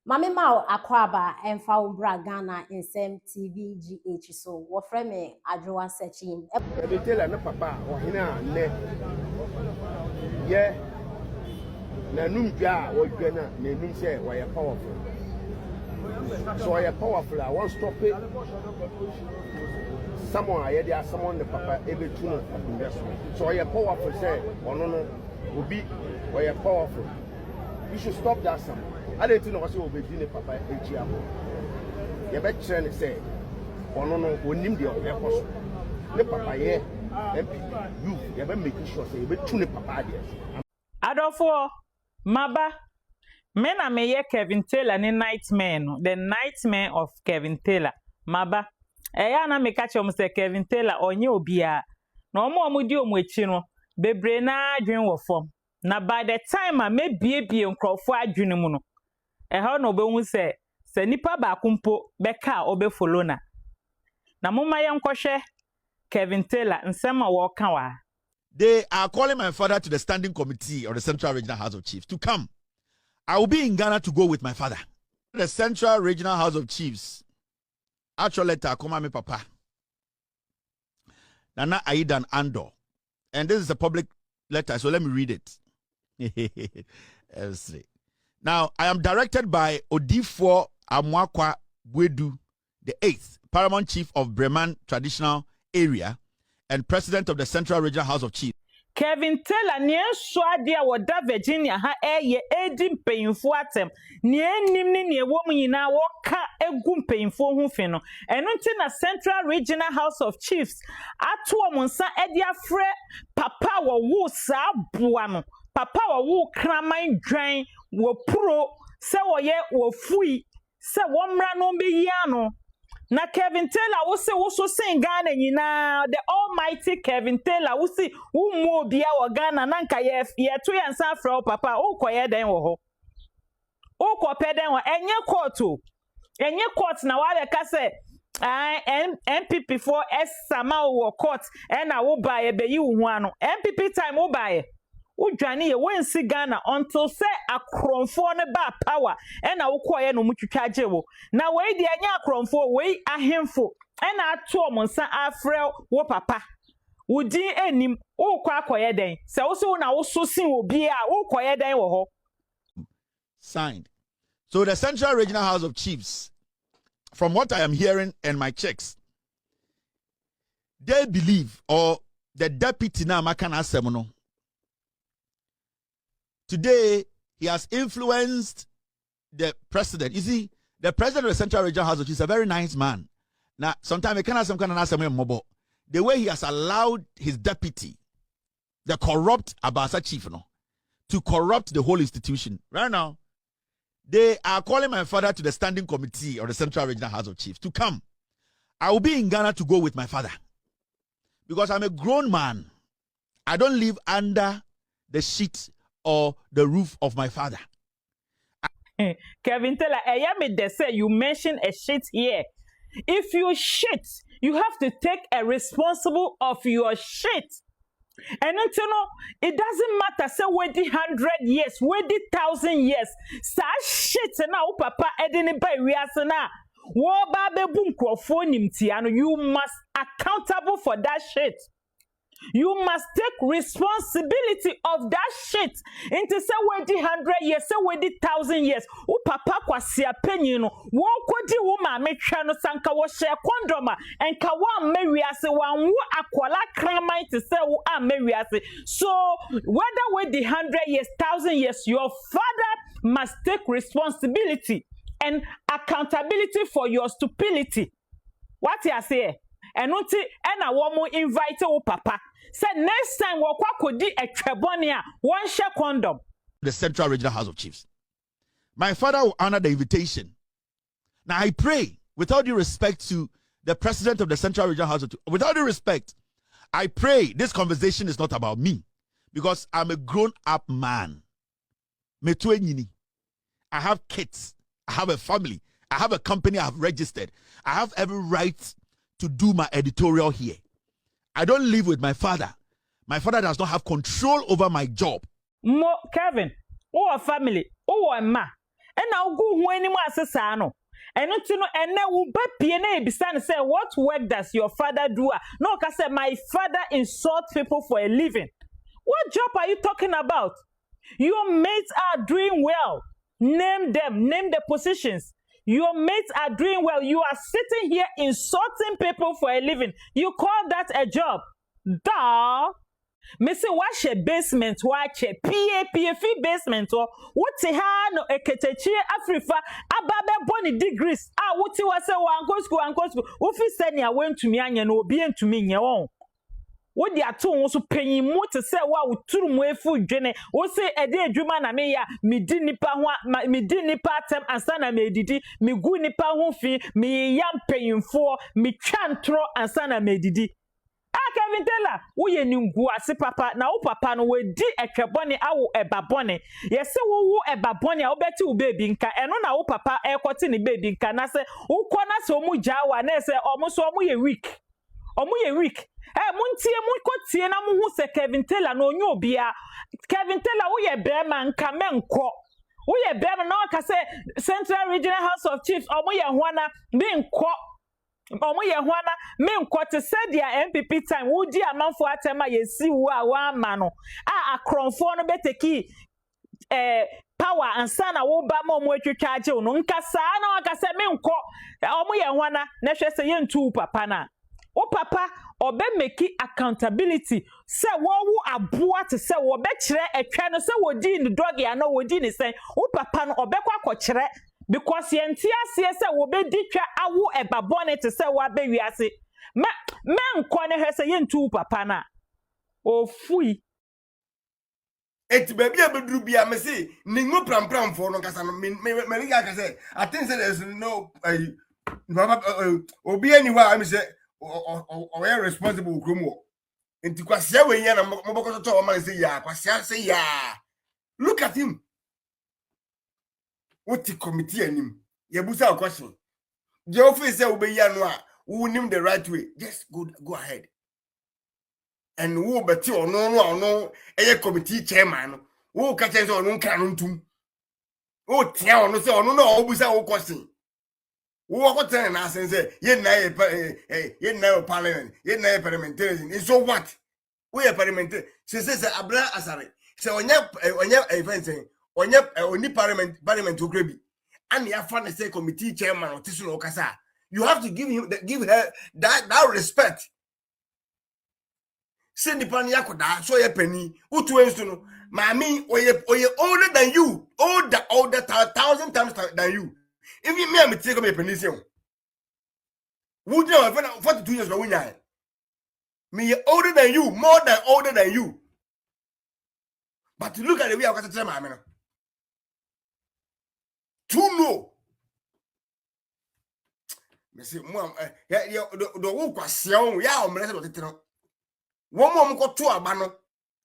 Mame Mao Akwaba and Faubra Ghana in same TVGH so what frame Adjoa searching. They tell her papa or hina ne yeah na numja or gana ne num say why powerful. So I powerful I won't stop it. Someone I had someone the papa able to know investment. So I powerful say or no will be why powerful. You should stop that someone. I didn't know what you will be doing papa HM. You bet train say or no will name the other ne papa ye MP you be making sure say you be tune papa there Adolfo Maba men a meye Kevin Taylor ni nightmare no the nightmare of Kevin Taylor Maba eya na me catch am say Kevin Taylor onye obia na omo di omo echi no bebre na adwen wo fom na by the time a me biebie nkrofo adwen mu no ho no obehu say se nipa ba kumpo beka obefolo na moma ye nkohwe Kevin Taylor nsema wo kan wa. They are calling my father to the standing committee of the Central Regional House of Chiefs to come. I will be in Ghana to go with my father. The Central Regional House of Chiefs. Actual letter, come me papa. Nana Aidan Andor. And this is a public letter, so let me read it. Now, I am directed by Odifo Amwakwa Bwedu, the 8th Paramount Chief of Breman Traditional Area and President of the Central Regional House of Chiefs. Kevin Taylor nie so ade a woda Virginia ha eye edi mpanyimfo atem nie nim ne nie wo nyina wo ka egu mpanyimfo hu fe no eno nti na Central Regional House of Chiefs ato omonsa ede afre papa wo wu sa boa no papa wo wu kraman dwan wo pro se wo ye Ofui se wo mra no be yi ano. Na Kevin Taylor wo so sing Ghana nyina the almighty Kevin Taylor wo si wo mu obia wo Ghana na nka ye to yansa afra papa wo koye den wo ho wo ko peden wo enye court na wa be ka se MPP for sama wo court e na wo ba ye be yi wo ano MPP time wo ba ye udwane ye wensi Ghana until say akronfo ne ba power e na wo koye no mutwitwaje wo na we di anya akronfo we ahemfo e na ato omonsa afre wo papa wudi enim wo kwa koye den se wo so na wo so sin obi a wo koye den wo ho. Signed. So the Central Regional House of Chiefs, from what I am hearing and my checks, they believe, or the deputy now Makana Semono, today, he has influenced the president. You see, the president of the Central Regional House of Chiefs is a very nice man. Now, sometimes he can have some kind of ask mobile. The way he has allowed his deputy, the corrupt Abasa chief, to corrupt the whole institution. Right now, they are calling my father to the standing committee of the Central Regional House of Chiefs to come. I will be in Ghana to go with my father. Because I'm a grown man. I don't live under the sheet or the roof of my father. Kevin Taylor, me say you mentioned a shit here. If you shit, you have to take a responsible of your shit. And you know, it doesn't matter say wait 100 years, wait 1,000 years. Sa shit na o papa edini ba wiase na. Wo ba be bu nkrofo nimti ano, you must accountable for that shit. You must take responsibility of that shit. Into say wait 100 years, say wait 1,000 years. O papa kwasi apenyi no. Wo kodi wo ma metwa no sanka wo share condom and ka wa mewiase wan wo akwala kraman to say wo a mewiase. So whether wait 100 years, 1,000 years, your father must take responsibility and accountability for your stupidity. What you say? And unti ena womo invite wo papa. Say next time wo kwa kodi etwebone a won share condom. The Central Regional House of Chiefs. My father will honor the invitation. Now I pray, with all due respect to the president of the Central Regional House of Chiefs, with all due respect, I pray this conversation is not about me. Because I'm a grown-up man. I have kids. I have a family. I have a company I have registered. I have every right to do my editorial here. I don't live with my father. My father does not have control over my job. Kevin, or family, or ma. ena ugu hu anim asesa no eno ti no ene wo ba pie na ebisa ne say what work does your father do? No ka say my father insult people for a living. What job are you talking about? Your mates are doing well. Name them, name the positions. Your mates are doing well. You are sitting here insulting people for a living. You call that a job? Duh. Me say wash a basement, watch a PAPF basement or what ha no eketechi Afrifa ababe boni degrees. Ah, what you was say one go school. Ufi send ya went to me anya no be to me nya. What the ato wo so panyin mu te se wa wuturu mu efu dwene wo se ede adwuma na me ya me di nipa ho me di nipa atem ansa na me didi me gu nipa ho fi me ya mpanyinfo me twa ntro ansa na me didi Kevin Taylor wo ye ningu ase papa na wo papa no we di ekebone awo ebabone ye se wo ebabone a wo beti wo baby nka eno na wo papa ekoti ni baby nka na se wo kọ na se omu jawa na se omu so omu ye weak muntie munkotie na muhu se Kevin Taylor no onyo obia Kevin Taylor wo ye bema nka menko wo ye bema na ka se Central Regional House of Chiefs omu ye hwana menko omu ye hwana menko te se dia MPP time wo di amanfo atema yesi wo a wa ama no a akronfo no beteki power ansa na wo ba ma omu atwetwa age no nka saa na ka se menko omu ye hwana na hwe se ye ntu papa na o papa obe make accountability se wo aboa te se wo be kire etwa no se wodi ni dog ya no wodi ni sen o papa no obe kwa kire because yenti ase se wo be di twa awo ebabone te se wa be wiase me nko ne hwe se yentu papa na ofui eti baby abeduru bia me say ningo pram for no kasa no me riga ka say I think say there's no obi anywhere I say or responsible kromo enti kwasia we nya na moboko to o man say ya kwasia say ya look at him what the committee anim ye busa question the office say obe ya no a who nim the right way just go ahead and who beti ono eye committee chairman no who ka chen say ono nka no ntum o tia ono say ono no obusa wo question wo ko ten na sense ye na parliament ye na parliamentarian is so what we are parliamentary say abra asare say onya event onya oni parliament ogrebi and ya fa na say committee chairman otisu no kasa you have to give her that respect say the pan yakoda so ye pani utu ensu no mami oye older than you older 1,000 times than you. If you me take up a pension, would you have 42 years ago? Me older than you, more than older than you. But look at the way I got to tell my man. To know. Me say, Mom, the walk was young, ya, I'm ready to tell. One more got to a banner,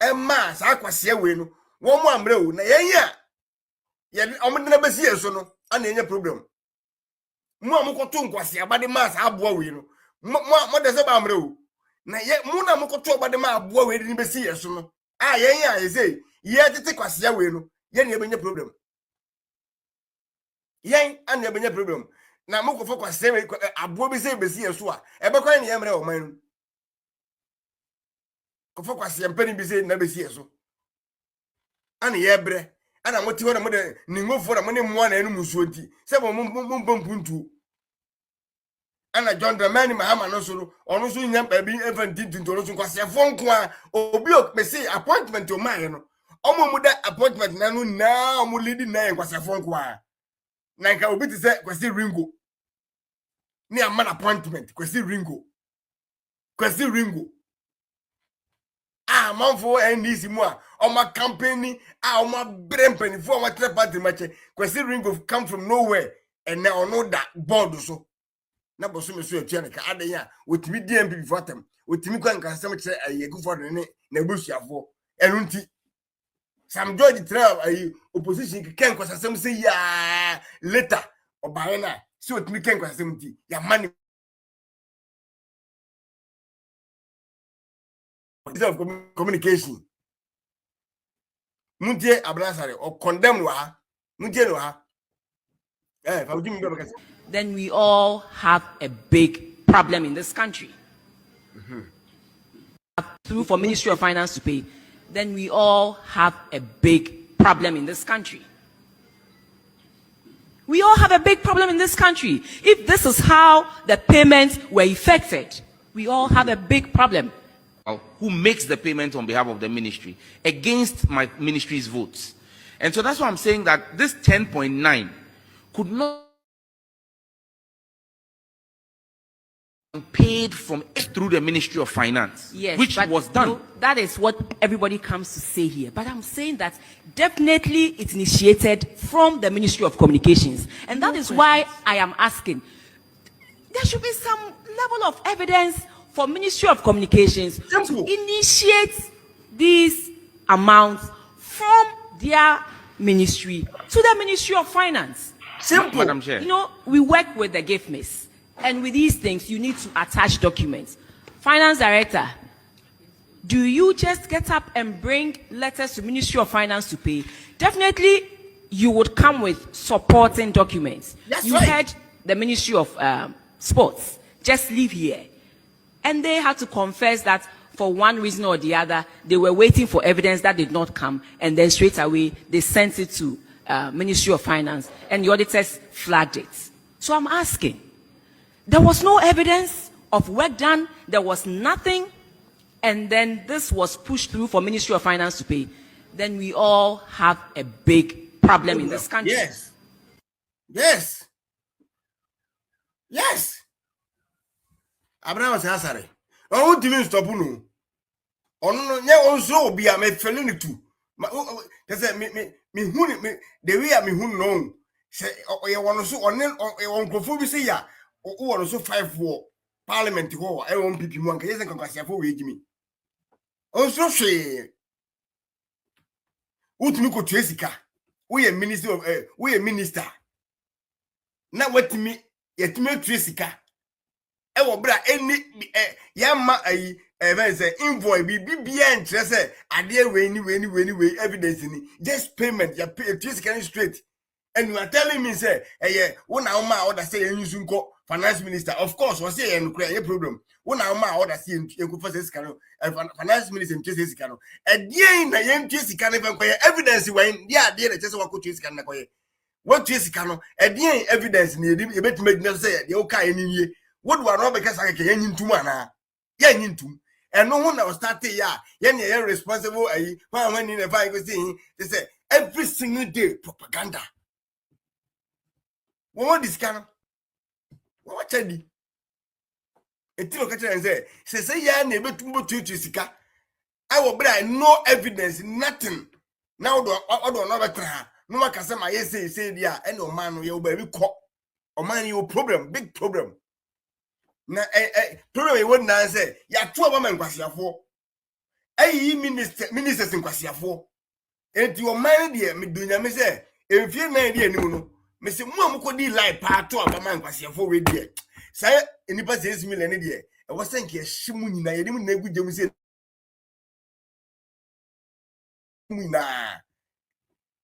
a mass, I was here when one more blow, yeah. I'm never see so no. Any problem. Mo amukoto nkwasi abade mas aboa we no. Mo de se ba amre o. Na ye mo na amukoto abade ma aboa we ni besi yeso no. Ah yen ya say ye tete kwasi ya we no. Ye na ebenye problem. Yen an ebenye problem. Na mo kofo kwasi we aboa bi se besi yeso a. Ebe kwan na ye mre o man no. Kofo kwasi empani bi se na besi yeso. An ye bre ana moti ho na mo de ningofo na mo ne mo na enu musuo nti se bo mpuntu ana John Dramani Mahama no so ono so nyam pa bi event no so kwase fonko a obi o pese appointment o man no omo mu da appointment na no na omo lead na kwase fonko a na nka obi ti se kwase ringo ni amana appointment kwase ringo manfo NDC mu a oma company oma brempani for oma third party match kwasi ringo come from nowhere and now no that board so na boso me so atua ne ka adan a otimi DMP before them otimi kwa nka sem kire ayegu for ne na busuafo enunti Sam George Trail opposition ken kwasa sem say ya later obaye na so otimi ken kwasa sem ti ya mani of communication. Muntie Ablasare or condemn wa. Muntie no ha. then we all have a big problem in this country. Through for Ministry of Finance to pay, then we all have a big problem in this country. We all have a big problem in this country. If this is how the payments were effected, we all have a big problem. Who makes the payment on behalf of the ministry against my ministry's votes. And so that's why I'm saying that this 10.9 could not be paid from through the Ministry of Finance, yes, which was done. No, that is what everybody comes to say here. But I'm saying that definitely it's initiated from the Ministry of Communications. And that is why I am asking, there should be some level of evidence for Ministry of Communications to initiate these amounts from their ministry to the Ministry of Finance. Simple, Madam Chair. You know, we work with the gift miss, and with these things, you need to attach documents. Finance Director, do you just get up and bring letters to Ministry of Finance to pay? Definitely, you would come with supporting documents. That's you right. heard the Ministry of Sports just leave here. And they had to confess that for one reason or the other, they were waiting for evidence that did not come. And then straight away, they sent it to Ministry of Finance. And the auditors flagged it. So I'm asking, there was no evidence of work done. There was nothing. And then this was pushed through for Ministry of Finance to pay. Then we all have a big problem in this country. Yes. Yes. Yes. Abraham was asare. Oh, didn't stop no. Oh no, yeah, also be a me felony too. That's me who me the way me who know. Say, oh, you want to so on conform say ya. Oh, want to so 5-4 parliament ho. I want people one. Yes, and congrats for wage me. Also say. Utumi ko Ay3ka. We a minister of we a minister. Now what me yet me Ay3ka. Ewo bra eni yamma ayi say invoice bibia entre say ade we evidence ni just payment ya pay Ay3ka straight, and you are telling me say wona uma order say use nko finance minister. Of course we say no clear problem wona uma order say enko for Ay3ka no finance minister Ay3ka no edie na yen Ay3ka no ben evidence when dia ade na chese wako Ay3ka na koye what Ay3ka no edie evidence ni e betima say de o ka eni what do I know because I can yin to mana? Yin to. And no one was starting ya. Yen responsible. When in a fight was saying, they say every single day propaganda. What is kind of what Teddy? A tilo catcher and say, ya neighbor to Ay3ka. I will bring no evidence, nothing. Now, do I not try? No one can say my say, yeah, and no man, you baby cop. Or man, your problem, big problem. Na problem e won na say ya to aba man kwasiafo ayi ministers nkwasiafo enti o man de me dunya me say emfie na de anim no me say mu amukodi lie pa to aba man kwasiafo we de say enipa 6 million de e wo senke hyimu nyina ye nim na egugye say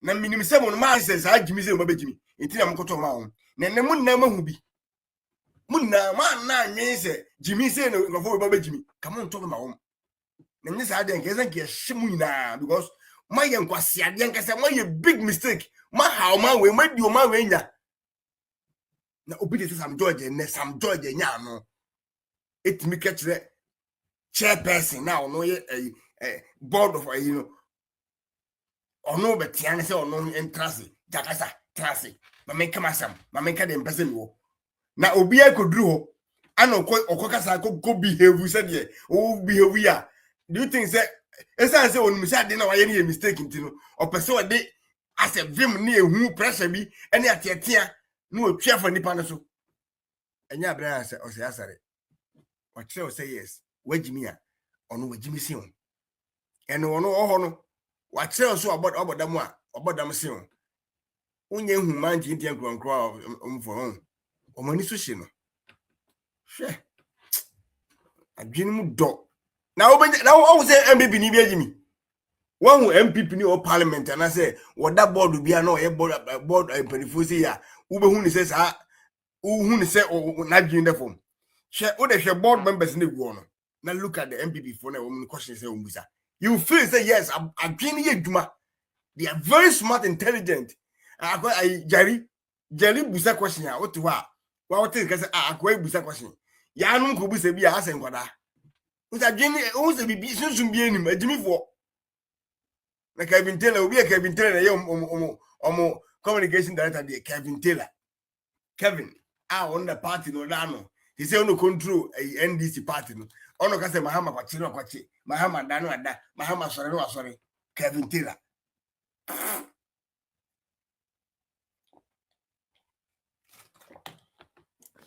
na minim say mo ma say sa agimi say mo begimi enti na mkoto ma ho na ne mu na mahu bi Muna man na nyense Jimmy say no go for Jimmy. Come on, talk about home. Then this idea can get shimuna because my young kwasi ade nka say my big mistake. My how my we made you my way nya. Na obedi say some George some George nya no. It me catch the chairperson now no board of you know. Or no betiane say or no entrance. Jakasa trance. Ma menka masam. Ma menka dem person wo. Na obi akoduru ho ana okokasa go behave said ye o behave ya. Do you think say esan say onum say ade na waye ne mistake ntino o pese o de as a vim ne ehu pressure bi ene ateatea na otwa fa nipa ne so enya abran say o say asare o kire o say yes wagimi a ono wagimi si on ene ono oho no wa kire so obodam a obodam si on unye hu manji ntia nkronkro omfo on omani so hye no hwe adwene mu do na wo say MPP ni bi agimi wo hu MPP ni o parliament na say wo da board bia na o ye board empanifo say ya ube hu ni say sa hu ni say na dwin the form she o de board members na gu no now look at the MPP for now woman question say umbusa you feel say yes adwin ye dwuma they are very smart intelligent I Jerry busa question ya what wa what think say akwa busa question ya no ko busa bi a asen kwada usa dwin o se bibi sunsun bi enim adwimi fo na Kevin Taylor obi Kevin Taylor na ye communication director there Kevin Taylor Kevin on the party no dano he say no control a NDC party no ono ka say mahama kwachi mahama dano ada mahama sorry Kevin Taylor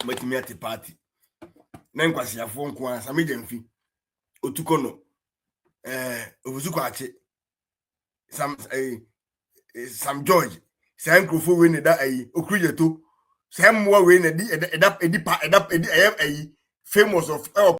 matimi ati party na nkwasi afo nko an sameje mfi otukono ovuzuko ache Sam George say nkrofo we ne da okrujeto say mwa we ne di edi famous of